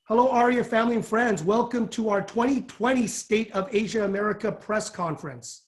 Hello, AREAA family and friends. Welcome to our 2020 State of Asia America press conference.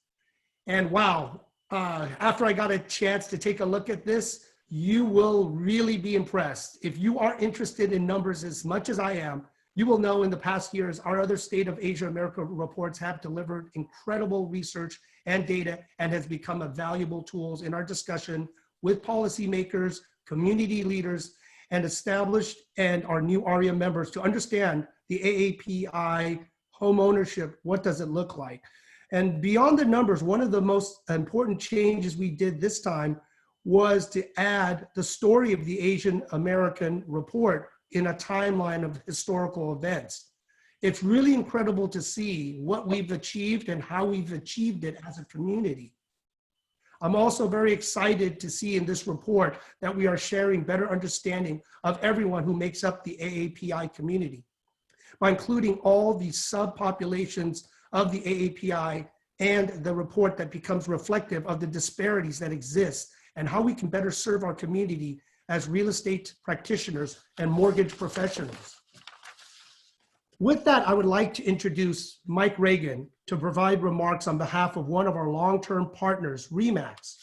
And wow, after I got a chance to take a look at this, you will really be impressed. If you are interested in numbers as much as I am, you will know in the past years, our other State of Asia America reports have delivered incredible research and data and has become a valuable tools in our discussion with policymakers, community leaders, and established and our new AREAA members to understand the AAPI home ownership. What does it look like? And beyond the numbers, one of the most important changes we did this time was to add the story of the Asian American report in a timeline of historical events. It's really incredible to see what we've achieved and how we've achieved it as a community. I'm also very excited to see in this report that we are sharing better understanding of everyone who makes up the AAPI community by including all the subpopulations of the AAPI and the report that becomes reflective of the disparities that exist and how we can better serve our community as real estate practitioners and mortgage professionals. With that, I would like to introduce Mike Reagan to provide remarks on behalf of one of our long-term partners, RE/MAX.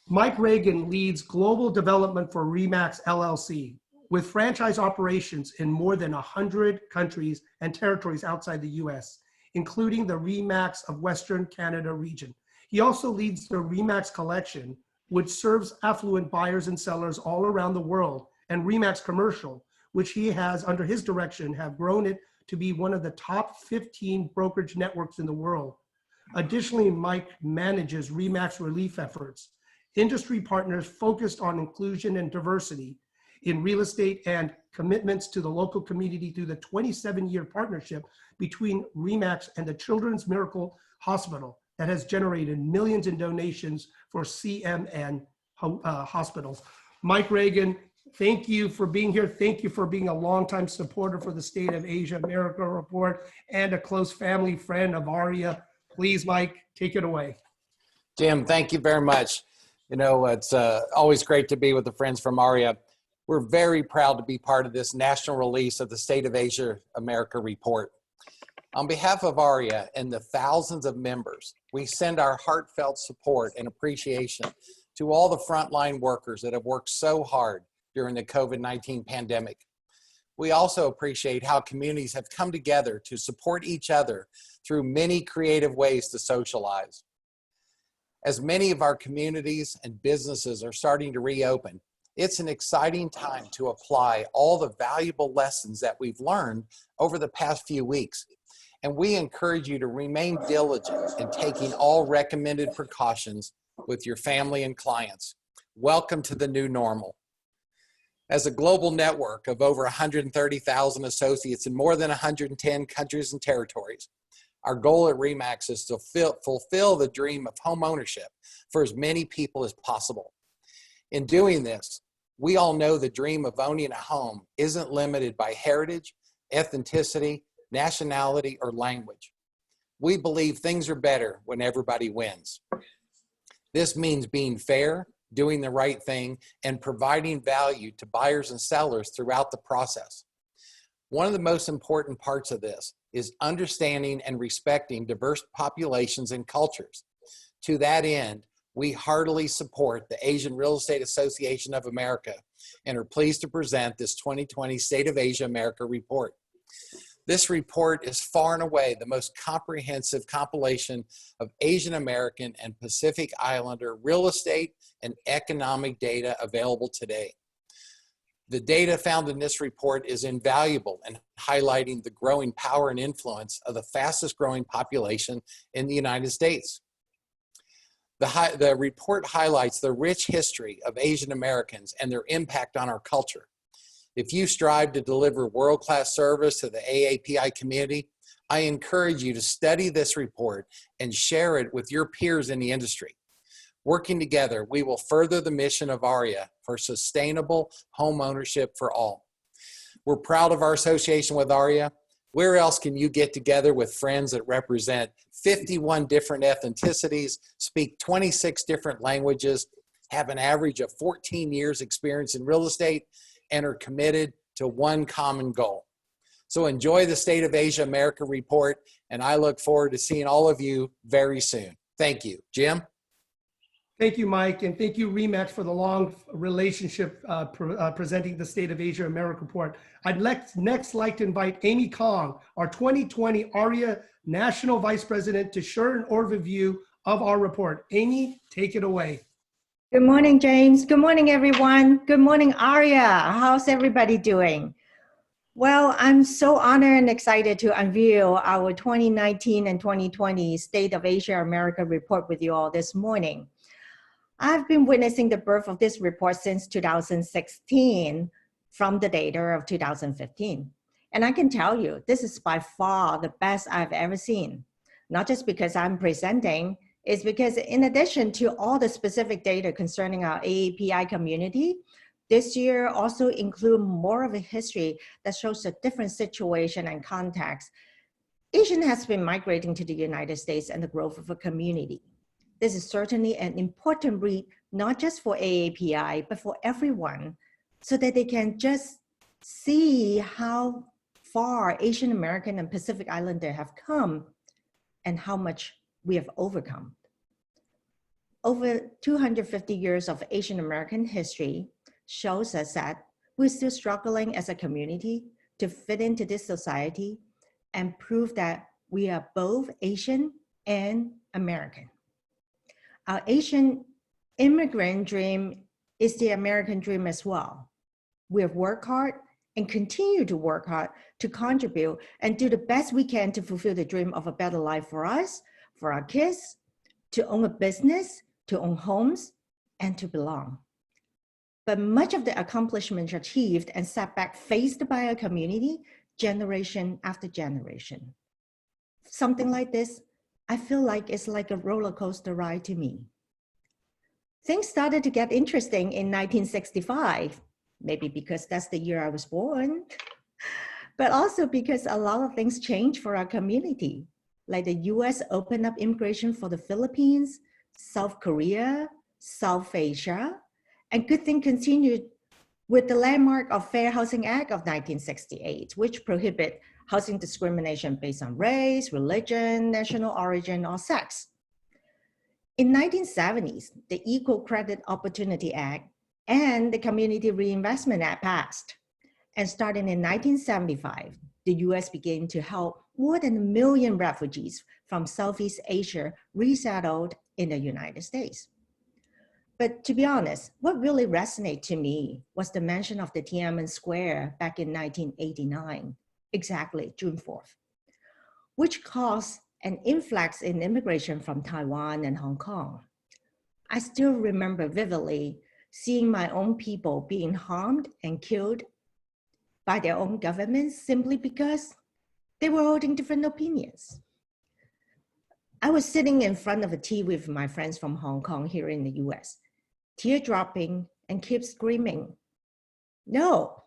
Mike Reagan leads global development for RE/MAX LLC, with franchise operations in more than 100 countries and territories outside the US, including the RE/MAX of Western Canada region. He also leads the RE/MAX collection, which serves affluent buyers and sellers all around the world, and RE/MAX Commercial, which he has under his direction have grown it to be one of the top 15 brokerage networks in the world. Additionally, Mike manages RE/MAX relief efforts, industry partners focused on inclusion and diversity in real estate, and commitments to the local community through the 27-year partnership between RE/MAX and the Children's Miracle Hospital that has generated millions in donations for CMN hospitals. Mike Reagan, thank you for being here. Thank you for being a longtime supporter for the State of Asia America report and a close family friend of AREAA. Please, Mike, take it away. Jim, thank you very much. You know, it's always great to be with the friends from AREAA. We're very proud to be part of this national release of the State of Asia America report. On behalf of AREAA and the thousands of members, we send our heartfelt support and appreciation to all the frontline workers that have worked so hard during the COVID-19 pandemic. We also appreciate how communities have come together to support each other through many creative ways to socialize. As many of our communities and businesses are starting to reopen, it's an exciting time to apply all the valuable lessons that we've learned over the past few weeks. And we encourage you to remain diligent in taking all recommended precautions with your family and clients. Welcome to the new normal. As a global network of over 130,000 associates in more than 110 countries and territories, our goal at RE/MAX is to fulfill the dream of home ownership for as many people as possible. In doing this, we all know the dream of owning a home isn't limited by heritage, ethnicity, nationality, or language. We believe things are better when everybody wins. This means being fair, doing the right thing, and providing value to buyers and sellers throughout the process. One of the most important parts of this is understanding and respecting diverse populations and cultures. To that end, we heartily support the Asian Real Estate Association of America and are pleased to present this 2020 State of Asia America report. This report is far and away the most comprehensive compilation of Asian American and Pacific Islander real estate and economic data available today. The data found in this report is invaluable in highlighting the growing power and influence of the fastest growing population in the United States. The report highlights the rich history of Asian Americans and their impact on our culture. If you strive to deliver world-class service to the AAPI community, I encourage you to study this report and share it with your peers in the industry. Working together, we will further the mission of AREAA for sustainable home ownership for all. We're proud of our association with AREAA. Where else can you get together with friends that represent 51 different ethnicities, speak 26 different languages, have an average of 14 years experience in real estate, and are committed to one common goal. So enjoy the State of Asia America report, and I look forward to seeing all of you very soon. Thank you. Jim? Thank you, Mike, and thank you, REMAX, for the long relationship presenting the State of Asia America report. I'd next like to invite Amy Kong, our 2020 AREAA National Vice President, to share an overview of our report. Amy, take it away. Good morning, James. Good morning, everyone. Good morning, AREAA. How's everybody doing? Well, I'm so honored and excited to unveil our 2019 and 2020 State of Asia America report with you all this morning. I've been witnessing the birth of this report since 2016 from the data of 2015. And I can tell you, this is by far the best I've ever seen. Not just because I'm presenting, it's because in addition to all the specific data concerning our AAPI community, this year also include more of a history that shows a different situation and context. Asian has been migrating to the United States and the growth of a community. This is certainly an important read, not just for AAPI, but for everyone, so that they can just see how far Asian American and Pacific Islander have come and how much we have overcome. Over 250 years of Asian American history shows us that we're still struggling as a community to fit into this society and prove that we are both Asian and American. Our Asian immigrant dream is the American dream as well. We have worked hard and continue to work hard to contribute and do the best we can to fulfill the dream of a better life for us, for our kids, to own a business, to own homes, and to belong. But much of the accomplishments achieved and setback faced by our community, generation after generation. Something like this, I feel like it's like a roller coaster ride to me. Things started to get interesting in 1965, maybe because that's the year I was born, but also because a lot of things changed for our community, like the US opened up immigration for the Philippines, South Korea, South Asia, and good thing continued with the landmark of Fair Housing Act of 1968, which prohibit housing discrimination based on race, religion, national origin, or sex. In 1970s, the Equal Credit Opportunity Act and the Community Reinvestment Act passed. And starting in 1975, the US began to help more than 1 million refugees from Southeast Asia resettled in the United States. But to be honest, what really resonated to me was the mention of the Tiananmen Square back in 1989, exactly June 4th, which caused an influx in immigration from Taiwan and Hong Kong. I still remember vividly seeing my own people being harmed and killed by their own governments simply because they were holding different opinions. I was sitting in front of a tea with my friends from Hong Kong here in the US, tear dropping and keep screaming, no.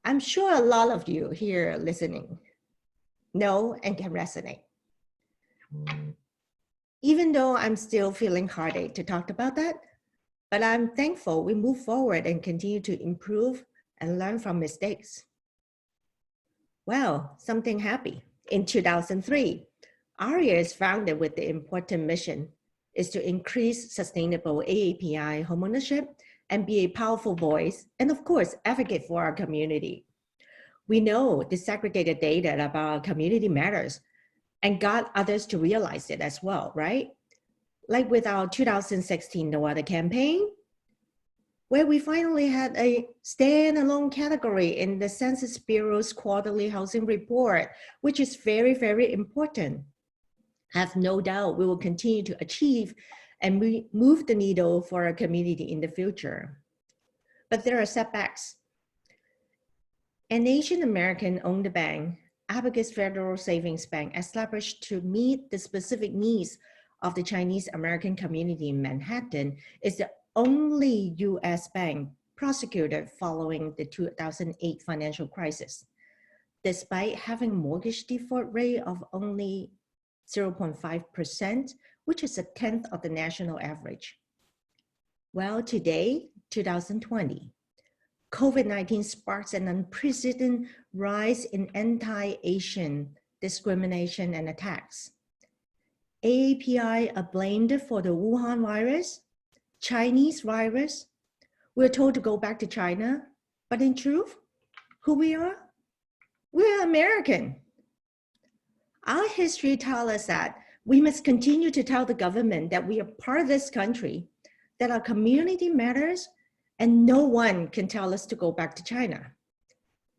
I'm sure a lot of you here listening know and can resonate. Even though I'm still feeling heartache to talk about that, but I'm thankful we move forward and continue to improve and learn from mistakes. Well, something happy. In 2003, AREAA is founded with the important mission is to increase sustainable AAPI homeownership and be a powerful voice, and of course, advocate for our community. We know disaggregated data about our community matters and got others to realize it as well, right? Like with our 2016 No Other campaign, where we finally had a standalone category in the Census Bureau's quarterly housing report, which is very, very important. I have no doubt we will continue to achieve and move the needle for our community in the future. But there are setbacks. An Asian American-owned bank, Abacus Federal Savings Bank, established to meet the specific needs of the Chinese American community in Manhattan, is the only US bank prosecuted following the 2008 financial crisis, despite having mortgage default rate of only 0.5%, which is 1/10 of the national average. Well, today, 2020, COVID-19 sparks an unprecedented rise in anti-Asian discrimination and attacks. AAPI are blamed for the Wuhan virus, Chinese virus. We're told to go back to China, but in truth, who we are? We're American. Our history tells us that we must continue to tell the government that we are part of this country, that our community matters, and no one can tell us to go back to China.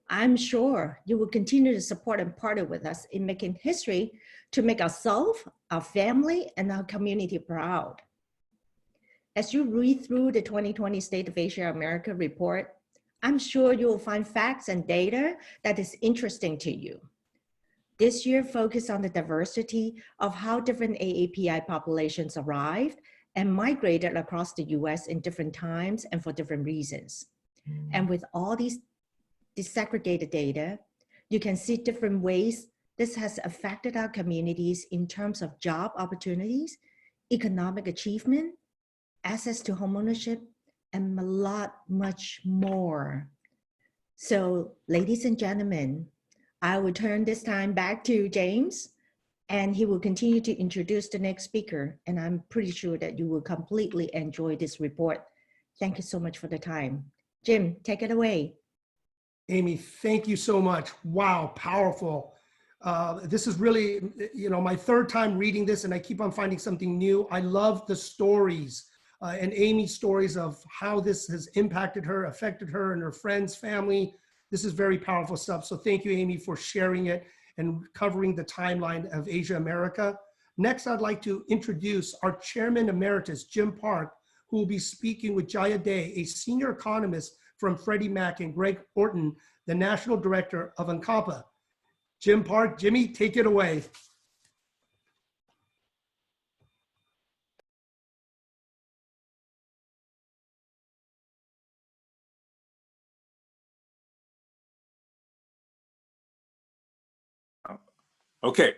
I'm sure you will continue to support and partner with us in making history to make ourselves, our family, and our community proud. As you read through the 2020 State of Asia America report, I'm sure you will find facts and data that is interesting to you. This year focused on the diversity of how different AAPI populations arrived and migrated across the US in different times and for different reasons. And with all these disaggregated data, you can see different ways this has affected our communities in terms of job opportunities, economic achievement, access to homeownership, and a lot much more. So, ladies and gentlemen, I will turn this time back to James, and he will continue to introduce the next speaker. And I'm pretty sure that you will completely enjoy this report. Thank you so much for the time. Jim, take it away. Amy, thank you so much. Wow, powerful. This is really, my third time reading this, and I keep on finding something new. I love the stories and Amy's stories of how this has impacted her, affected her and her friends, family. This is very powerful stuff. So thank you, Amy, for sharing it and covering the timeline of Asia America. Next, I'd like to introduce our Chairman Emeritus, Jim Park, who will be speaking with Jaya, a senior economist from Freddie Mac, and Greg Orton, the National Director of UNCAPA. Jim Park, Jimmy, take it away. Okay.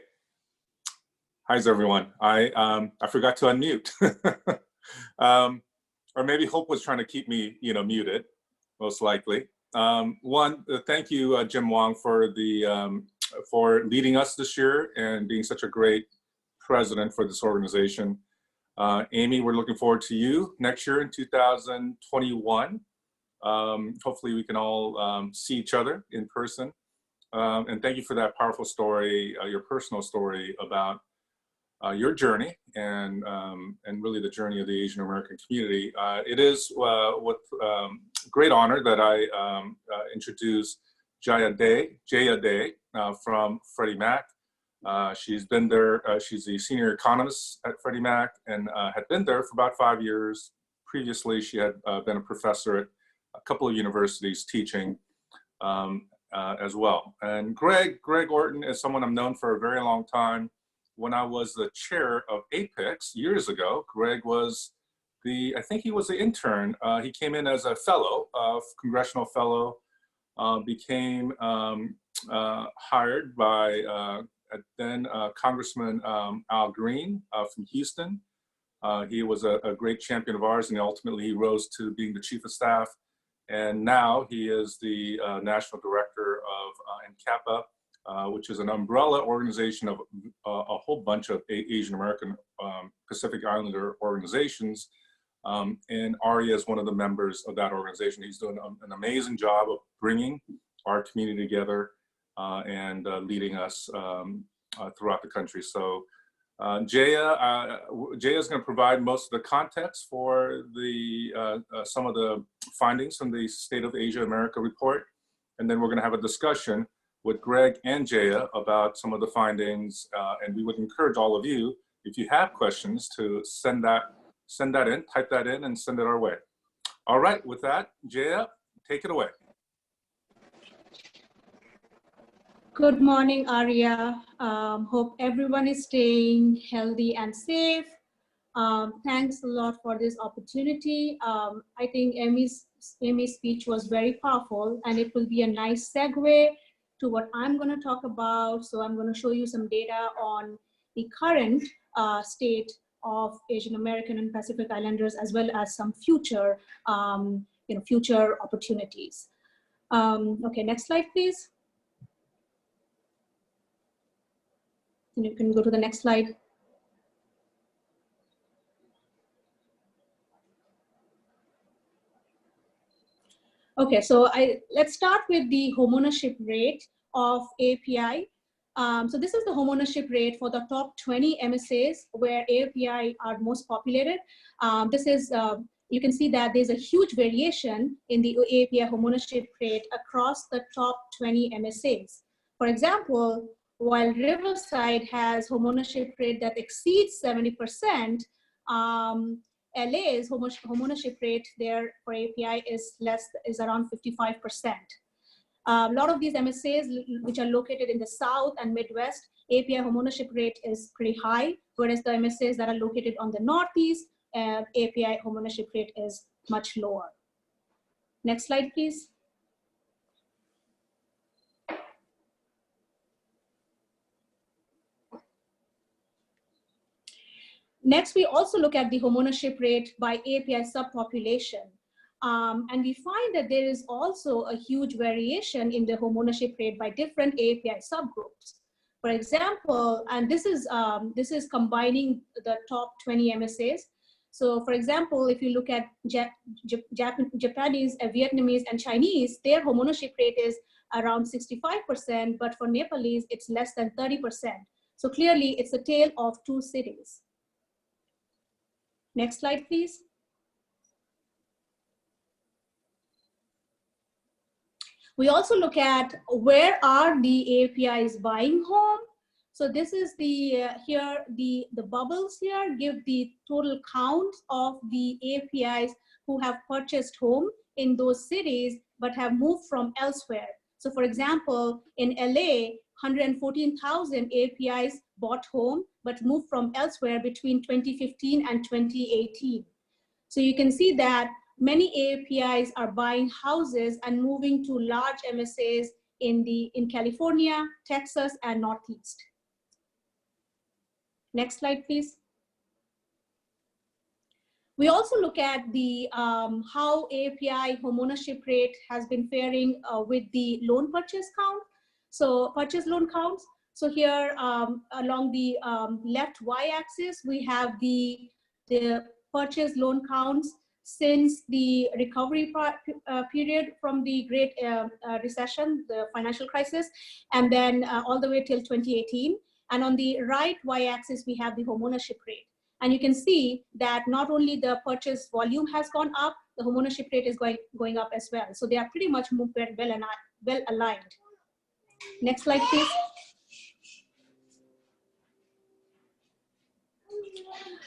Hi, everyone. I forgot to unmute. Or maybe Hope was trying to keep me, muted, most likely. Thank you, Jim Huang, for leading us this year and being such a great president for this organization. Amy, we're looking forward to you next year in 2021. Hopefully we can all see each other in person. And thank you for that powerful story, your personal story about your journey and really the journey of the Asian American community. It is with great honor that I introduce Jaya from Freddie Mac. She's been there, she's a senior economist at Freddie Mac and had been there for about 5 years. Previously, she had been a professor at a couple of universities teaching as well. And Greg Orton is someone I've known for a very long time. When I was the chair of APEX years ago, Greg was I think he was the intern. He came in as a fellow, congressional fellow, became hired by then Congressman Al Green from Houston. He was a great champion of ours, and ultimately he rose to being the chief of staff. And now he is the national director of ANCAPA, which is an umbrella organization of a whole bunch of Asian American Pacific Islander organizations. And AREAA is one of the members of that organization. He's doing an amazing job of bringing our community together and leading us throughout the country. So Jaya is going to provide most of the context for some of the findings from the State of Asia America report. And then we're going to have a discussion with Greg and Jaya about some of the findings. And we would encourage all of you, if you have questions, to send that in, type that in, and send it our way. All right, with that, Jaya, take it away. Good morning, AREAA. Hope everyone is staying healthy and safe. Thanks a lot for this opportunity. I think Amy's speech was very powerful, and it will be a nice segue to what I'm going to talk about. So I'm going to show you some data on the current state of Asian American and Pacific Islanders, as well as some future future opportunities. Okay, next slide, please. And you can go to the next slide. Okay, so let's start with the homeownership rate of AAPI. So this is the homeownership rate for the top 20 MSAs where AAPI are most populated. You can see that there's a huge variation in the AAPI homeownership rate across the top 20 MSAs. For example, while Riverside has homeownership rate that exceeds 70%, LA's homeownership rate there for AAPI is around 55%. A lot of these MSAs which are located in the South and Midwest, AAPI homeownership rate is pretty high, whereas the MSAs that are located on the Northeast, AAPI homeownership rate is much lower. Next slide, please. Next, we also look at the homeownership rate by AAPI subpopulation. And we find that there is also a huge variation in the homeownership rate by different AAPI subgroups. For example, and this is combining the top 20 MSAs. So for example, if you look at Japanese, Vietnamese, and Chinese, their homeownership rate is around 65%, but for Nepalese, it's less than 30%. So clearly, it's a tale of two cities. Next slide, please. We also look at where are the AAPIs buying home. So this is the bubbles here give the total count of the AAPIs who have purchased home in those cities but have moved from elsewhere. So for example, in LA, 114,000 AAPIs bought home but moved from elsewhere between 2015 and 2018. So you can see that many AAPIs are buying houses and moving to large MSAs in California, Texas, and Northeast. Next slide, please. We also look at the how AAPI homeownership rate has been faring with the loan purchase count. So purchase loan counts. So here along the left y-axis, we have the purchase loan counts since the recovery period from the Great Recession, the financial crisis, and then all the way till 2018. And on the right y-axis, we have the homeownership rate. And you can see that not only the purchase volume has gone up, the homeownership rate is going up as well. So they are pretty much well aligned. Next slide, please.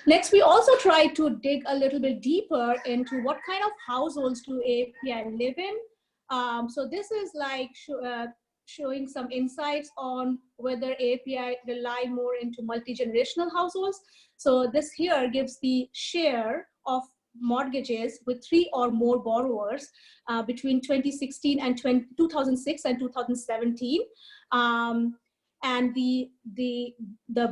Next, we also try to dig a little bit deeper into what kind of households do AAPI live in. So this is like showing some insights on whether AAPI rely more into multi-generational households. So this here gives the share of mortgages with 3 or more borrowers between 2016 and 2006 and 2017. And the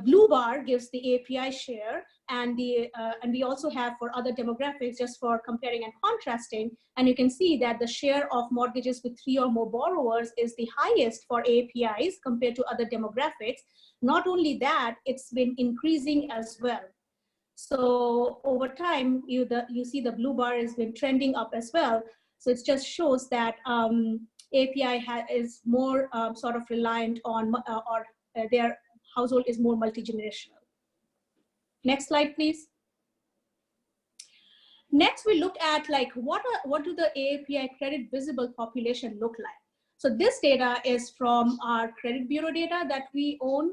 blue bar gives the AAPI share, and we also have for other demographics just for comparing and contrasting. And you can see that the share of mortgages with 3 or more borrowers is the highest for AAPIs compared to other demographics. Not only that, it's been increasing as well. So over time, you see the blue bar has been trending up as well. So it just shows that AAPI is more sort of reliant on, their household is more multi-generational. Next slide, please. Next, we look at like what do the AAPI credit visible population look like? So this data is from our credit bureau data that we own.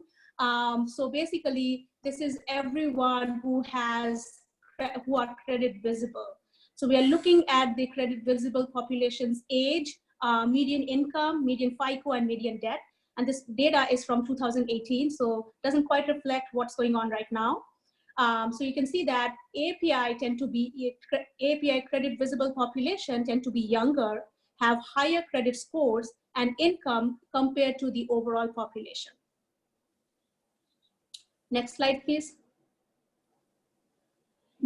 So basically, this is everyone who are credit visible. So we are looking at the credit visible population's age, median income, median FICO, and median debt. And this data is from 2018, so doesn't quite reflect what's going on right now. So you can see that AAPI credit visible population tend to be younger, have higher credit scores and income compared to the overall population. Next slide, please.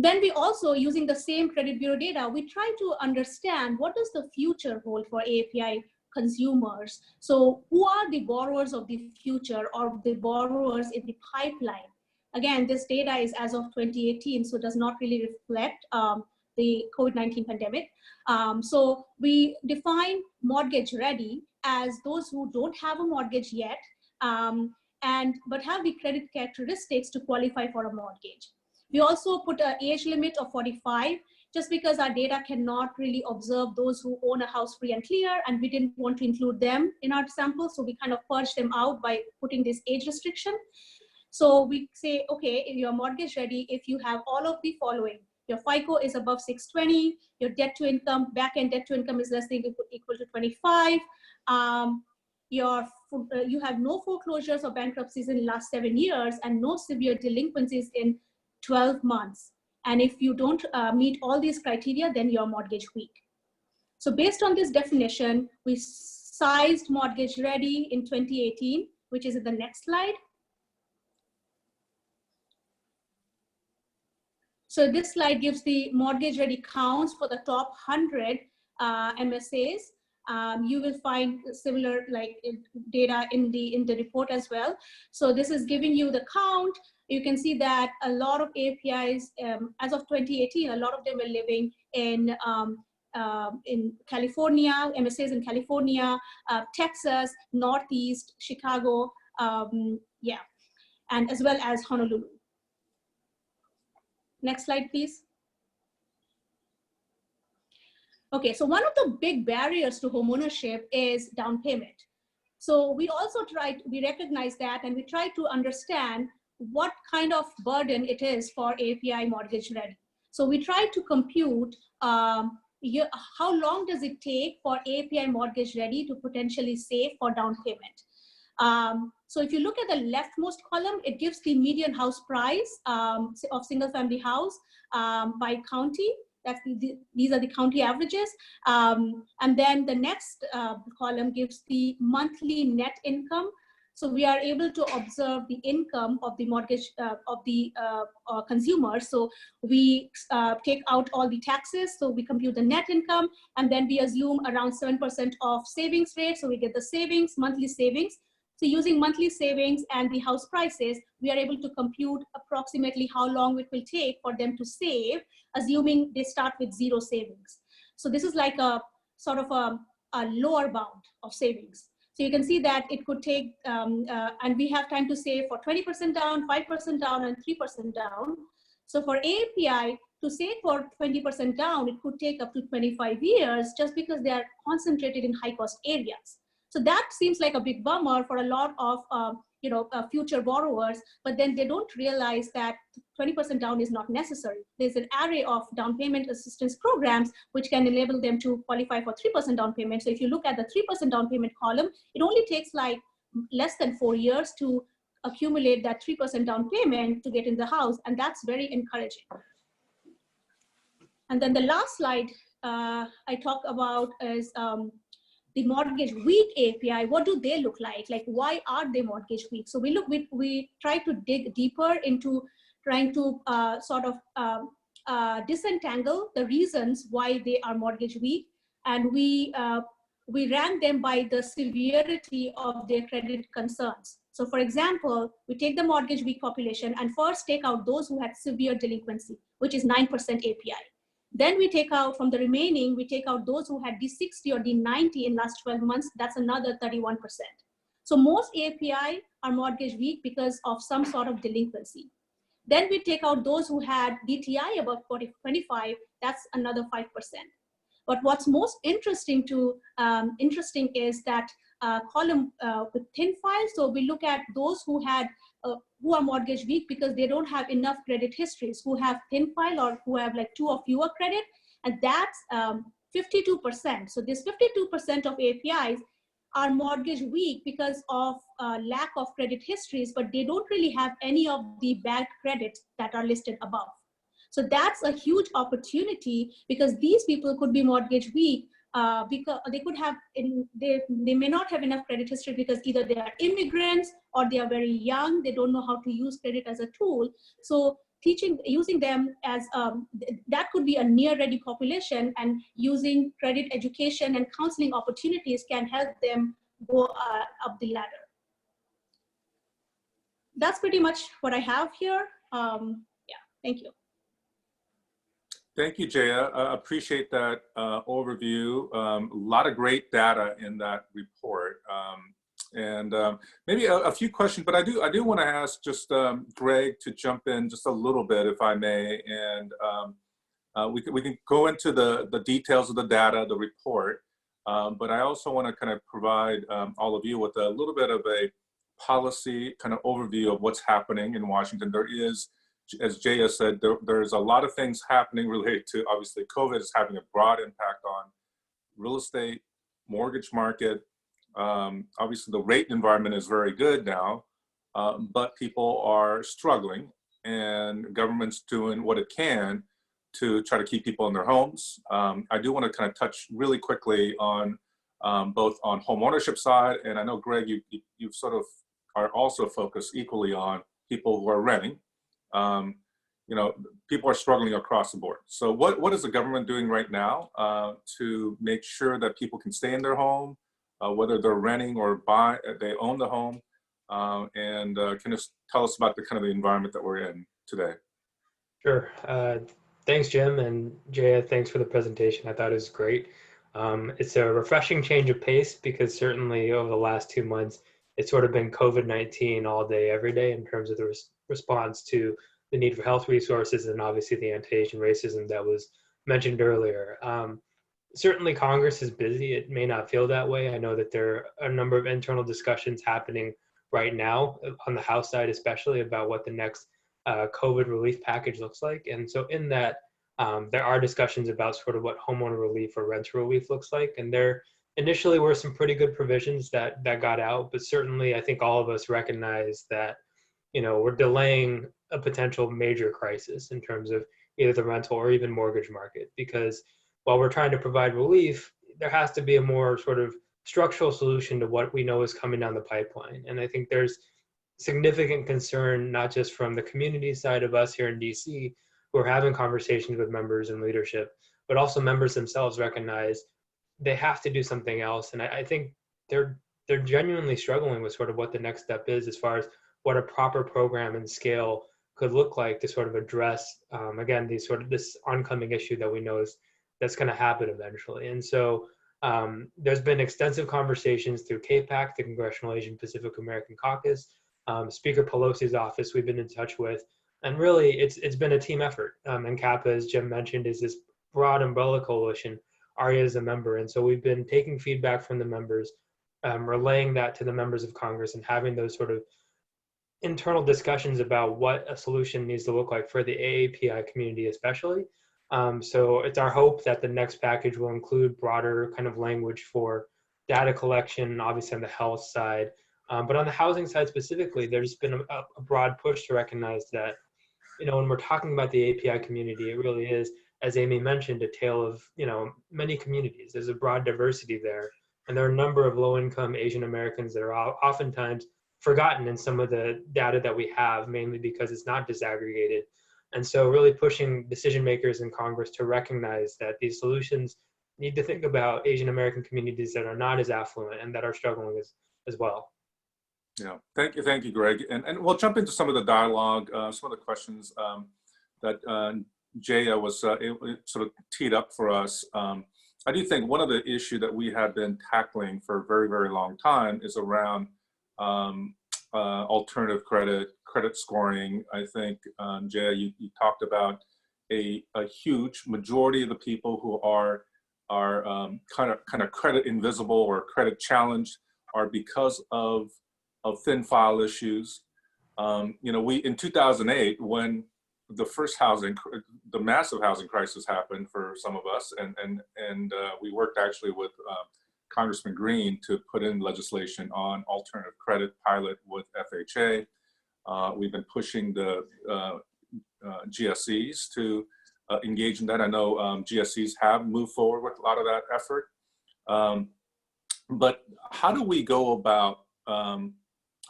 Then we also, using the same credit bureau data, we try to understand what does the future hold for AAPI consumers. So who are the borrowers of the future or the borrowers in the pipeline? Again, this data is as of 2018, so does not really reflect the COVID-19 pandemic. So we define mortgage ready as those who don't have a mortgage yet, but have the credit characteristics to qualify for a mortgage. We also put an age limit of 45, just because our data cannot really observe those who own a house free and clear, and we didn't want to include them in our sample, so we kind of purged them out by putting this age restriction. So we say, okay, if you're mortgage ready, if you have all of the following: your FICO is above 620, your debt to income, back-end debt to income is less than equal to 25, you have no foreclosures or bankruptcies in the last 7 years, and no severe delinquencies in 12 months. And if you don't meet all these criteria, then you're mortgage weak. So based on this definition, we sized mortgage ready in 2018, which is in the next slide. So this slide gives the mortgage ready counts for the top 100 MSAs. You will find similar data in the report as well. So this is giving you the count. You can see that a lot of APIs, as of 2018, a lot of them were living in California, MSAs in California, Texas, Northeast, Chicago, and as well as Honolulu. Next slide, please. Okay, so one of the big barriers to homeownership is down payment. So we also we recognize that, and we try to understand what kind of burden it is for API mortgage ready. So we try to compute how long does it take for API mortgage ready to potentially save for down payment. So if you look at the leftmost column, it gives the median house price of single family house by county. These are the county averages. And then the next column gives the monthly net income. So we are able to observe the income of the mortgage of the consumer. So we take out all the taxes. So we compute the net income, and then we assume around 7% of savings rate. So we get the savings, monthly savings. So using monthly savings and the house prices, we are able to compute approximately how long it will take for them to save, assuming they start with 0 savings. So this is like a sort of a lower bound of savings. So you can see that it could take, and we have time to save for 20% down, 5% down, and 3% down. So for API to save for 20% down, it could take up to 25 years just because they are concentrated in high cost areas. So that seems like a big bummer for a lot of future borrowers, but then they don't realize that 20% down is not necessary. There's an array of down payment assistance programs which can enable them to qualify for 3% down payment. So if you look at the 3% down payment column, it only takes like less than 4 years to accumulate that 3% down payment to get in the house, and that's very encouraging. And then the last slide I talk about is the mortgage weak API. What do they look like? Like, why are they mortgage weak? So we try to dig deeper into trying to disentangle the reasons why they are mortgage weak, and we rank them by the severity of their credit concerns. So for example, we take the mortgage weak population and first take out those who had severe delinquency, which is 9% API. Then we take out from the remaining, we take out those who had D60 or D90 in last 12 months, that's another 31%. So most API are mortgage weak because of some sort of delinquency. Then we take out those who had DTI above 25, that's another 5%. But what's most interesting is that column with thin file. So we look at those who had who are mortgage weak because they don't have enough credit histories, who have thin file or who have like 2 or fewer credit, and that's 52%. So this 52% of APIs are mortgage weak because of lack of credit histories, but they don't really have any of the bad credits that are listed above. So that's a huge opportunity because these people could be mortgage weak because they could have, they may not have enough credit history because either they are immigrants or they are very young, they don't know how to use credit as a tool. So using them as, that could be a near ready population, and using credit education and counseling opportunities can help them go up the ladder. That's pretty much what I have here. Yeah, thank you. Thank you, Jaya. Appreciate that overview. A lot of great data in that report. Maybe a few questions, but I do want to ask just Greg to jump in just a little bit, if I may, and we can go into the details of the data, the report, but I also want to kind of provide all of you with a little bit of a policy kind of overview of what's happening in Washington. There is, as Jaya said, there's a lot of things happening related to, obviously, COVID is having a broad impact on real estate, mortgage market. Obviously, the rate environment is very good now, but people are struggling, and government's doing what it can to try to keep people in their homes. I do want to kind of touch really quickly on both on home ownership side, and I know, Greg, you sort of are also focused equally on people who are renting. You know, people are struggling across the board. So what is the government doing right now to make sure that people can stay in their home, whether they're renting or they own the home? Can you tell us about the kind of the environment that we're in today? Sure. Thanks, Jim, and Jaya, thanks for the presentation. I thought it was great. It's a refreshing change of pace, because certainly over the last 2 months, it's sort of been COVID-19 all day, every day, in terms of the response to the need for health resources, and obviously the anti-Asian racism that was mentioned earlier. Certainly Congress is busy. It may not feel that way. I know that there are a number of internal discussions happening right now on the House side, especially about what the next COVID relief package looks like. And so in that, there are discussions about sort of what homeowner relief or renter relief looks like. And there initially were some pretty good provisions that got out, but certainly I think all of us recognize that, you know, we're delaying a potential major crisis in terms of either the rental or even mortgage market, because while we're trying to provide relief, there has to be a more sort of structural solution to what we know is coming down the pipeline. And I think there's significant concern, not just from the community side of us here in DC, who are having conversations with members and leadership, but also members themselves recognize they have to do something else. And I think they're genuinely struggling with sort of what the next step is, as far as what a proper program and scale could look like to sort of address, again, this oncoming issue that we know that's going to happen eventually. And so there's been extensive conversations through CAPAC, the Congressional Asian Pacific American Caucus, Speaker Pelosi's office we've been in touch with, and really it's been a team effort. And CAPA, as Jim mentioned, is this broad umbrella coalition. AREAA is a member, and so we've been taking feedback from the members, relaying that to the members of Congress, and having those sort of internal discussions about what a solution needs to look like for the AAPI community especially. So it's our hope that the next package will include broader kind of language for data collection, obviously on the health side. But on the housing side specifically, there's been a broad push to recognize that, you know, when we're talking about the API community, it really is, as Amy mentioned, a tale of, you know, many communities. There's a broad diversity there. And there are a number of low-income Asian Americans that are oftentimes forgotten in some of the data that we have, mainly because it's not disaggregated. And so really pushing decision makers in Congress to recognize that these solutions need to think about Asian American communities that are not as affluent and that are struggling as well. Yeah, thank you, Greg. And we'll jump into some of the dialogue, some of the questions that Jaya was sort of teed up for us. I do think one of the issues that we have been tackling for a very, very long time is around alternative credit scoring. I think, Jaya, you talked about a huge majority of the people who are kind of credit invisible or credit challenged are because of thin file issues. You know, in 2008, when the massive housing crisis happened for some of us, and we worked actually with Congressman Green to put in legislation on alternative credit pilot with FHA. We've been pushing the GSEs to engage in that. I know GSEs have moved forward with a lot of that effort. But how do we go about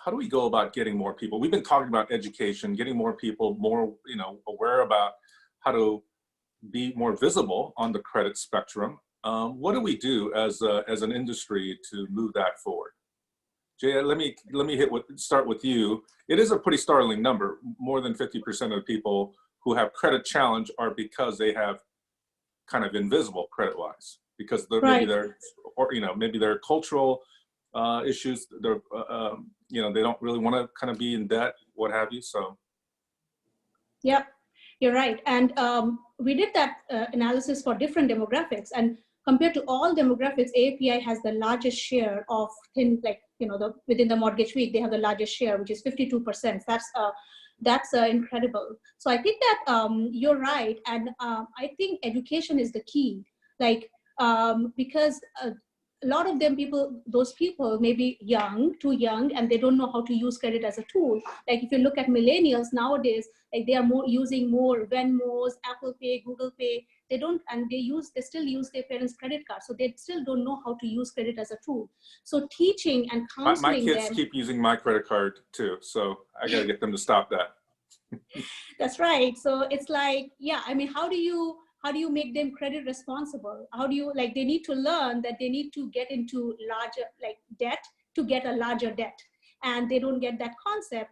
how do we go about getting more people? We've been talking about education, getting more people more, aware about how to be more visible on the credit spectrum. What do we do as an industry to move that forward? Jaya, let me start with you. It is a pretty startling number. More than 50% of people who have credit challenge are because they have kind of invisible credit-wise, because maybe they're cultural issues. They're they don't really want to kind of be in debt, what have you. So. Yep, you're right. And we did that analysis for different demographics, and compared to all demographics, AAPI has the largest share of things like, within the mortgage week, they have the largest share, which is 52%. That's incredible. So I think that you're right. And I think education is the key, because a lot of those people may be too young, and they don't know how to use credit as a tool. Like if you look at millennials nowadays, like they are using more Venmos, Apple Pay, Google Pay. They still use their parents' credit card. So they still don't know how to use credit as a tool. So teaching and counseling my kids keep using my credit card too. So I got to get them to stop that. That's right. So it's like, how do you make them credit responsible? How do you, they need to learn that they need to get into larger, debt to get a larger debt. And they don't get that concept.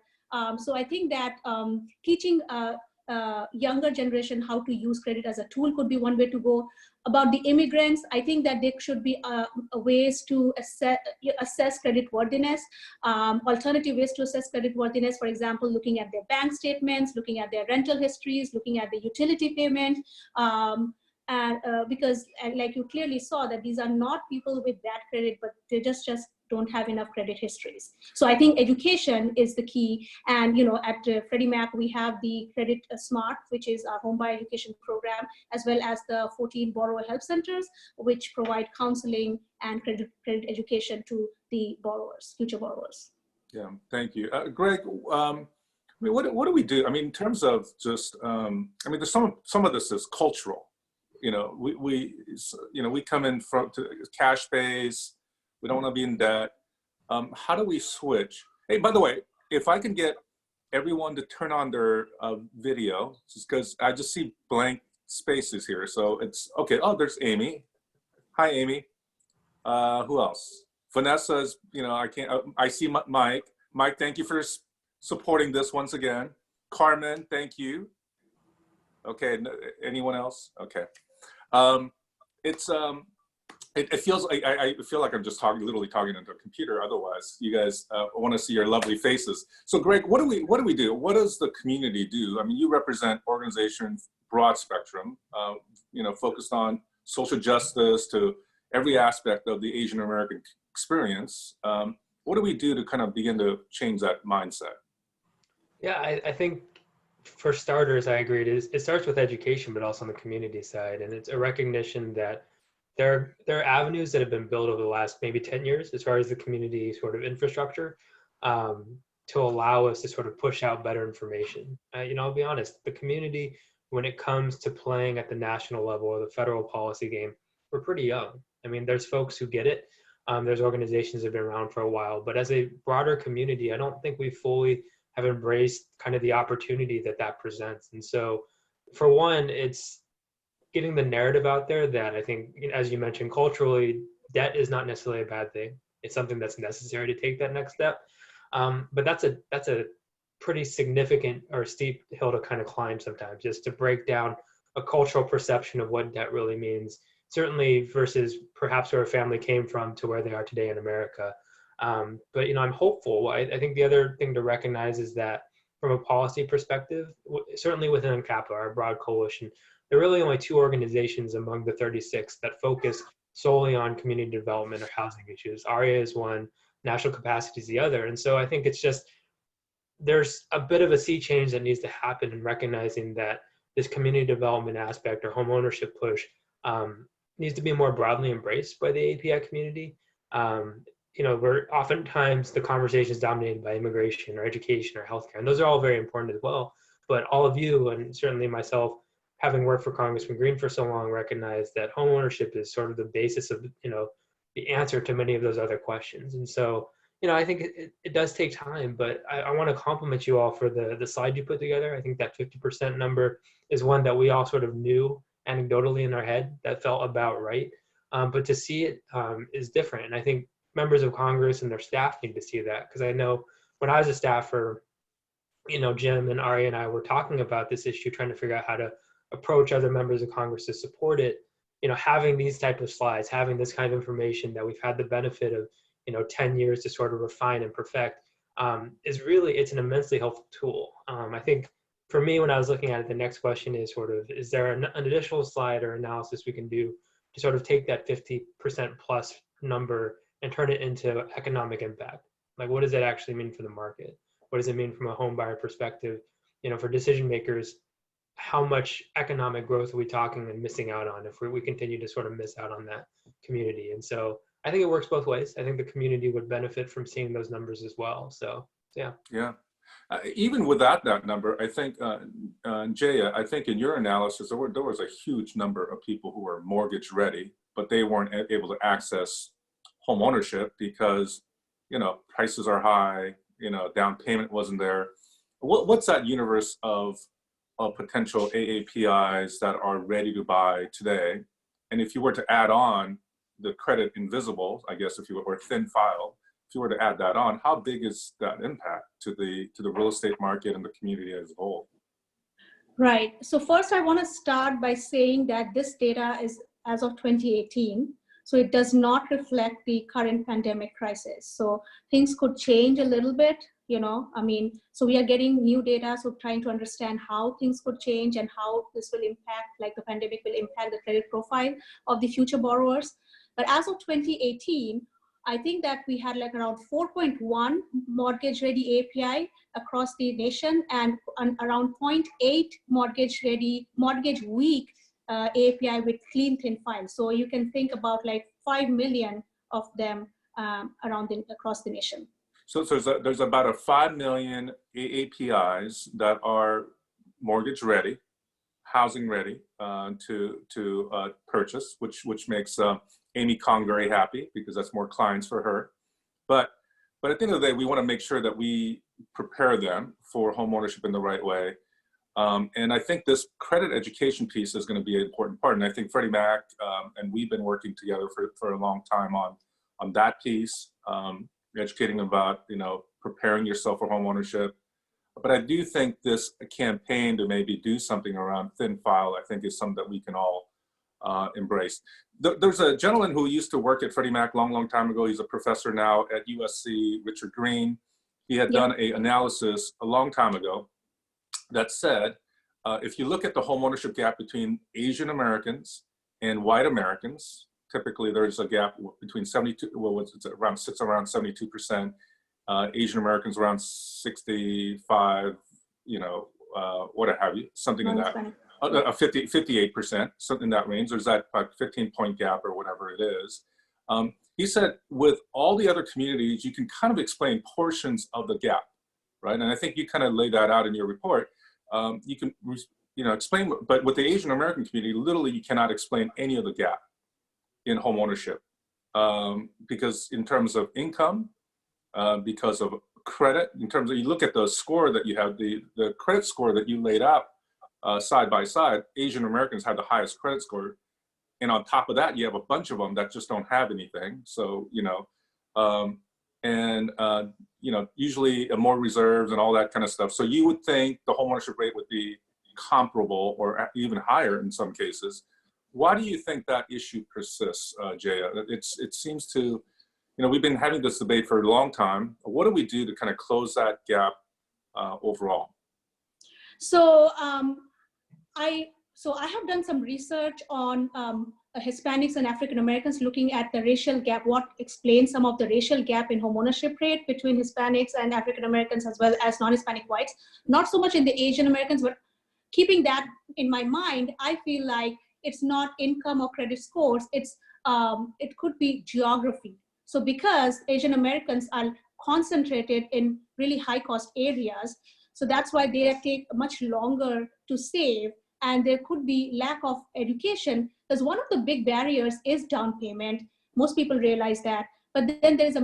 So I think that teaching younger generation how to use credit as a tool could be one way to go. About the immigrants, I think that there should be ways to assess creditworthiness, alternative ways to assess creditworthiness, for example, looking at their bank statements, looking at their rental histories, looking at the utility payment, because like you clearly saw that these are not people with bad credit, but they just don't have enough credit histories. So I think education is the key. And at Freddie Mac, we have the Credit Smart, which is our homebuyer education program, as well as the 14 borrower help centers, which provide counseling and credit education to the borrowers, future borrowers. Yeah, thank you. Greg, what do we do? In terms of just, there's some of this is cultural. We come in from cash pays. We don't want to be in debt. How do we switch? Hey, by the way, if I can get everyone to turn on their video, just because I just see blank spaces here. So it's okay. Oh, there's Amy. Hi, Amy. Who else? Vanessa's, I see Mike. Mike, thank you for supporting this once again. Carmen, thank you. Okay, anyone else? Okay. It feels like I feel like I'm just literally talking into a computer. Otherwise, you guys want to see your lovely faces. So, Greg, what do we do? What does the community do? You represent organizations broad spectrum, focused on social justice to every aspect of the Asian American experience. What do we do to kind of begin to change that mindset? Yeah, I think for starters, I agree. It starts with education, but also on the community side, and it's a recognition that there are avenues that have been built over the last maybe 10 years as far as the community sort of infrastructure to allow us to sort of push out better information. I'll be honest, the community, when it comes to playing at the national level or the federal policy game, we're pretty young. There's folks who get it. There's organizations that have been around for a while, but as a broader community, I don't think we fully have embraced kind of the opportunity that presents. And so for one, it's getting the narrative out there that I think, as you mentioned, culturally, debt is not necessarily a bad thing. It's something that's necessary to take that next step. But that's a pretty significant or steep hill to kind of climb sometimes, just to break down a cultural perception of what debt really means, certainly versus perhaps where a family came from to where they are today in America. But I'm hopeful. I think the other thing to recognize is that from a policy perspective, certainly within Capital, our broad coalition, there are really only 2 organizations among the 36 that focus solely on community development or housing issues. AREAA is one, National Capacity is the other. And so I think it's just, there's a bit of a sea change that needs to happen in recognizing that this community development aspect or home ownership push needs to be more broadly embraced by the API community. Where oftentimes the conversation is dominated by immigration or education or healthcare, and those are all very important as well. But all of you, and certainly myself, having worked for Congressman Green for so long, recognize that home ownership is sort of the basis of, the answer to many of those other questions. And so, I think it does take time, but I want to compliment you all for the slide you put together. I think that 50% number is one that we all sort of knew anecdotally in our head that felt about right. But to see it is different. And I think members of Congress and their staff need to see that, because I know when I was a staffer, Jim and Ari and I were talking about this issue, trying to figure out how to approach other members of Congress to support it. Having these type of slides, having this kind of information that we've had the benefit of 10 years to sort of refine and perfect it's an immensely helpful tool. I think for me, when I was looking at it, the next question is is there an additional slide or analysis we can do to sort of take that 50% plus number and turn it into economic impact? Like, what does it actually mean for the market? What does it mean from a home buyer perspective? For decision makers, how much economic growth are we talking and missing out on if we continue to sort of miss out on that community? And so I think it works both ways. I think the community would benefit from seeing those numbers as well. So, yeah. Yeah. Even without that number, I think, Jaya, I think in your analysis, there was a huge number of people who were mortgage ready, but they weren't able to access home ownership because, prices are high, down payment wasn't there. What's that universe of potential AAPIs that are ready to buy today? And if you were to add on the credit invisible, I guess, or thin file, if you were to add that on, how big is that impact to the real estate market and the community as a whole? Right. So first, I want to start by saying that this data is as of 2018. So it does not reflect the current pandemic crisis. So things could change a little bit, so we are getting new data. So trying to understand how things could change and how this will impact, like the pandemic will impact the credit profile of the future borrowers. But as of 2018, I think that we had like around 4.1 mortgage ready API across the nation and around 0.8 mortgage weak API with clean thin files. So you can think about like 5 million of them across the nation. So there's about a 5 million AAPIs that are mortgage ready, housing ready to purchase, which makes Amy Kong very happy because that's more clients for her. But at the end of the day, we want to make sure that we prepare them for home ownership in the right way. And I think this credit education piece is going to be an important part. And I think Freddie Mac and we've been working together for a long time on that piece, educating about, preparing yourself for home ownership. But I do think this campaign to maybe do something around thin file, I think is something that we can all embrace. There's a gentleman who used to work at Freddie Mac long time ago. He's a professor now at USC, Richard Green. He had done an analysis a long time ago that said, if you look at the home ownership gap between Asian Americans and white Americans, typically there's a gap between 72, around 72%, Asian Americans around 65, what have you, something in that, 58%, something in that range. There's that 15-point gap or whatever it is. He said with all the other communities, you can kind of explain portions of the gap, right? And I think you kind of laid that out in your report. You can, explain, but with the Asian American community, literally you cannot explain any of the gap in home ownership because in terms of income, because of credit, in terms of, you look at the score that you have, the credit score that you laid out side by side, Asian Americans have the highest credit score. And on top of that, you have a bunch of them that just don't have anything. So, usually more reserves and all that kind of stuff. So you would think the homeownership rate would be comparable or even higher in some cases. Why do you think that issue persists, Jaya? It seems to, we've been having this debate for a long time. What do we do to kind of close that gap overall? So I have done some research on Hispanics and African Americans, looking at the racial gap, what explains some of the racial gap in homeownership rate between Hispanics and African Americans as well as non-Hispanic whites. Not so much in the Asian Americans, but keeping that in my mind, I feel like it's not income or credit scores, it could be geography. So because Asian Americans are concentrated in really high cost areas, so that's why they take much longer to save, and there could be lack of education, because one of the big barriers is down payment. Most people realize that, But then there's a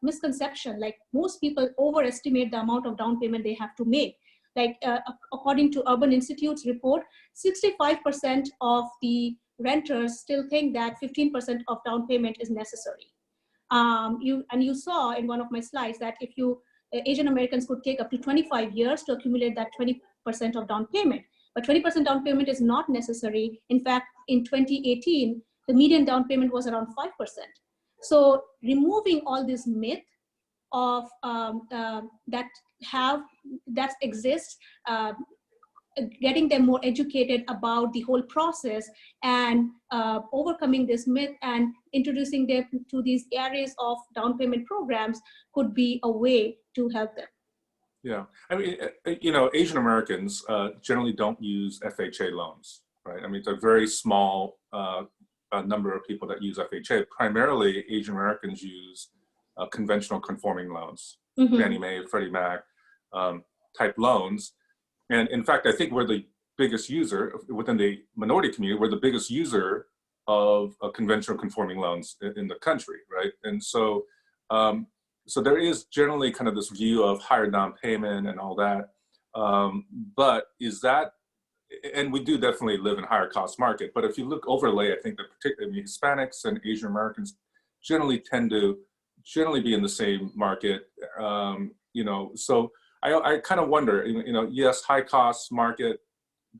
misconception, like most people overestimate the amount of down payment they have to make. Like according to Urban Institute's report, 65% of the renters still think that 15% of down payment is necessary. You saw in one of my slides that if Asian Americans could take up to 25 years to accumulate that 20% of down payment, but 20% down payment is not necessary. In fact, in 2018, the median down payment was around 5%. So removing all this myth of that exists, getting them more educated about the whole process, and overcoming this myth and introducing them to these areas of down payment programs could be a way to help them. Yeah, I mean, Asian Americans generally don't use FHA loans, right? I mean, it's a very small number of people that use FHA. Primarily, Asian Americans use conventional conforming loans, Fannie Mae, Freddie Mac type loans. And in fact, I think we're the biggest user within the minority community. We're the biggest user of conventional conforming loans in the country, right? And so, so there is generally kind of this view of higher down payment and all that. But is that, and we do definitely live in a higher cost market, but if you look overlay, I think that particularly Hispanics and Asian Americans generally tend to be in the same market, so I kind of wonder, yes, high cost market,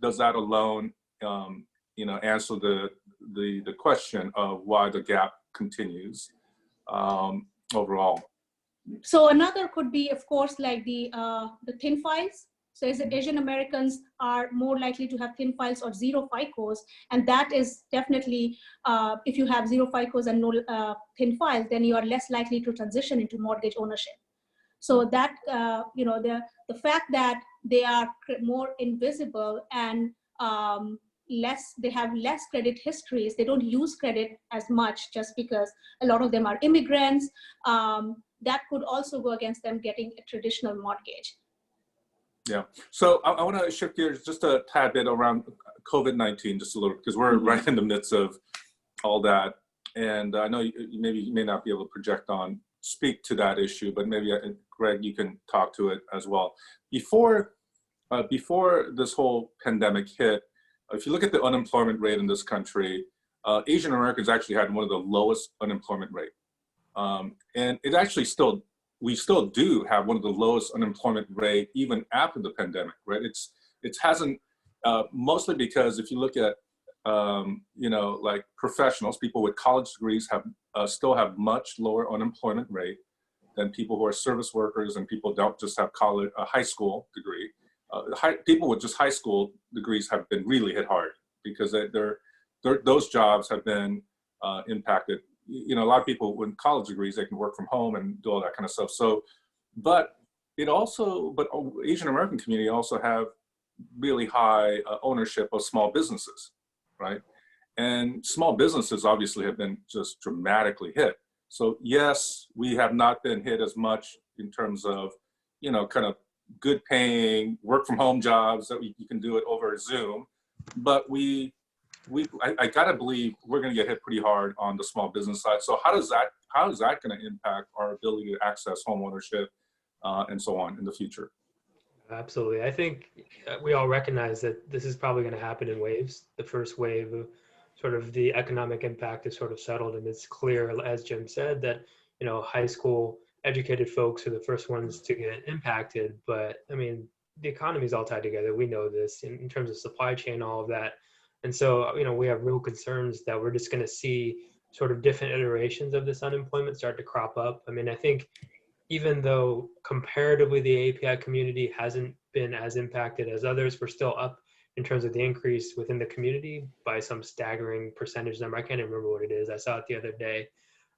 does that alone, answer the question of why the gap continues overall? So another could be, of course, like the thin files. So Asian Americans are more likely to have thin files or zero FICOs, and that is definitely, if you have zero FICOs and no thin files, then you are less likely to transition into mortgage ownership. So that, the fact that they are more invisible and they have less credit histories, they don't use credit as much just because a lot of them are immigrants, that could also go against them getting a traditional mortgage. Yeah, so I want to shift gears just a tad bit around COVID-19, just a little, because we're right in the midst of all that. And I know you may not be able to speak to that issue, but maybe Greg, you can talk to it as well. Before this whole pandemic hit, if you look at the unemployment rate in this country, Asian Americans actually had one of the lowest unemployment rate. And it actually we still do have one of the lowest unemployment rate even after the pandemic, right? It hasn't, mostly because if you look at, like professionals, people with college degrees still have much lower unemployment rate than people who are service workers and people don't just have a high school degree. People with just high school degrees have been really hit hard because those jobs have been impacted. A lot of people with college degrees, they can work from home and do all that kind of stuff. So, but Asian American community also have really high ownership of small businesses, right? And small businesses obviously have been just dramatically hit. So yes, we have not been hit as much in terms of, kind of good paying work from home jobs that you can do it over Zoom, but I gotta believe we're gonna get hit pretty hard on the small business side. So how is that gonna impact our ability to access homeownership and so on in the future? Absolutely. I think we all recognize that this is probably going to happen in waves. The first wave of sort of the economic impact is sort of settled, and it's clear, as Jim said, that high school educated folks are the first ones to get impacted. But I mean, the economy is all tied together. We know this in terms of supply chain, all of that. And so, we have real concerns that we're just going to see sort of different iterations of this unemployment start to crop up. I mean, I think even though comparatively the API community hasn't been as impacted as others, we're still up in terms of the increase within the community by some staggering percentage number. I can't even remember what it is. I saw it the other day.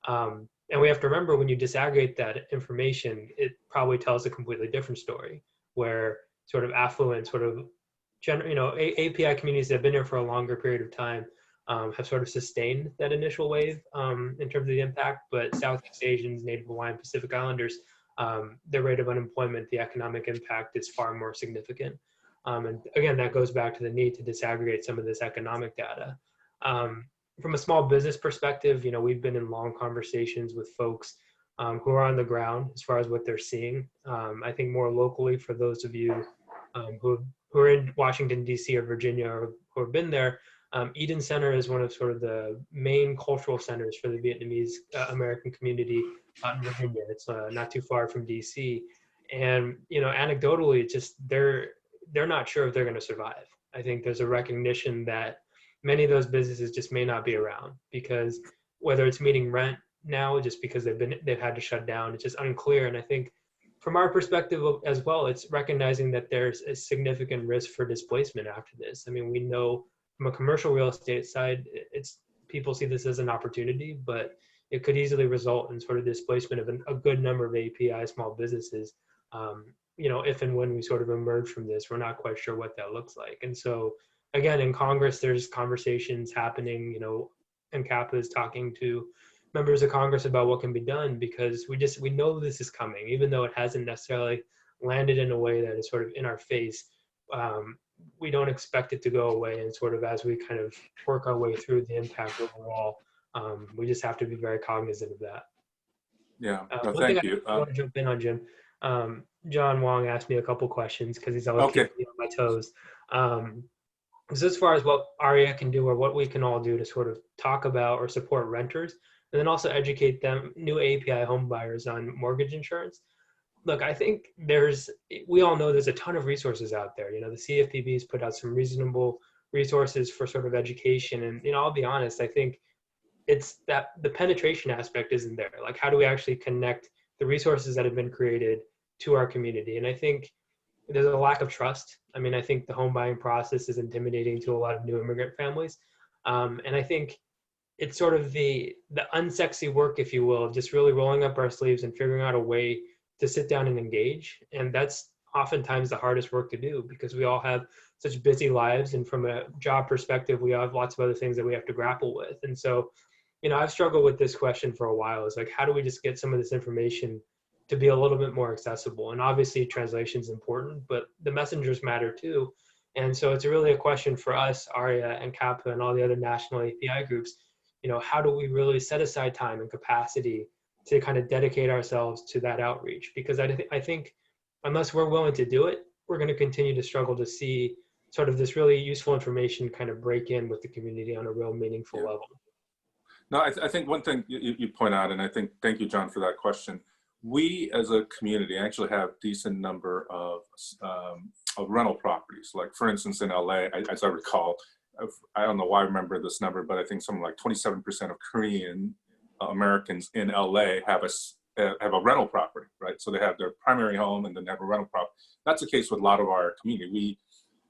And we have to remember, when you disaggregate that information, it probably tells a completely different story, where sort of affluent, sort of API communities that have been here for a longer period of time have sort of sustained that initial wave in terms of the impact, but Southeast Asians, Native Hawaiian, Pacific Islanders, their rate of unemployment, the economic impact is far more significant. And again, that goes back to the need to disaggregate some of this economic data. from a small business perspective, we've been in long conversations with folks who are on the ground as far as what they're seeing. I think more locally, for those of you who are in Washington, D.C. or Virginia, or who have been there, Eden Center is one of sort of the main cultural centers for the Vietnamese American community out in Virginia. It's not too far from D.C. And, anecdotally, it's just they're not sure if they're going to survive. I think there's a recognition that many of those businesses just may not be around, because whether it's meeting rent now, just because they've had to shut down, it's just unclear. And I think from our perspective as well, it's recognizing that there's a significant risk for displacement after this. I mean, we know from a commercial real estate side, people see this as an opportunity, but it could easily result in sort of displacement of a good number of API small businesses. If and when we sort of emerge from this, we're not quite sure what that looks like. And so, again, in Congress, there's conversations happening, and CAPA is talking to members of Congress about what can be done, because we know this is coming, even though it hasn't necessarily landed in a way that is sort of in our face. We don't expect it to go away, and sort of as we kind of work our way through the impact overall, we just have to be very cognizant of that. Yeah, no, thank you. I want to jump in on, Jim. John Huang asked me a couple questions because he's always keeping me on my toes. So as far as what AREAA can do, or what we can all do to sort of talk about or support renters, and then also educate them, new API home buyers, on mortgage insurance. Look, I think we all know there's a ton of resources out there. The CFPB has put out some reasonable resources for sort of education. And, I'll be honest, I think it's that the penetration aspect isn't there. Like, how do we actually connect the resources that have been created to our community? And I think there's a lack of trust. I mean, I think the home buying process is intimidating to a lot of new immigrant families. And I think it's sort of the unsexy work, if you will, of just really rolling up our sleeves and figuring out a way to sit down and engage. And that's oftentimes the hardest work to do, because we all have such busy lives. And from a job perspective, we have lots of other things that we have to grapple with. And so, I've struggled with this question for a while. It's like, how do we just get some of this information to be a little bit more accessible? And obviously translation is important, but the messengers matter too. And so it's really a question for us, AREAA and CAPA and all the other national API groups, how do we really set aside time and capacity to kind of dedicate ourselves to that outreach? Because I think unless we're willing to do it, we're going to continue to struggle to see sort of this really useful information kind of break in with the community on a real meaningful level. No, I think one thing you point out, and I think, thank you, John, for that question. We as a community actually have decent number of rental properties. Like, for instance, in LA, as I recall, I don't know why I remember this number, but I think something like 27% of Korean Americans in LA have a rental property, right? So they have their primary home and then they have a rental property. That's the case with a lot of our community.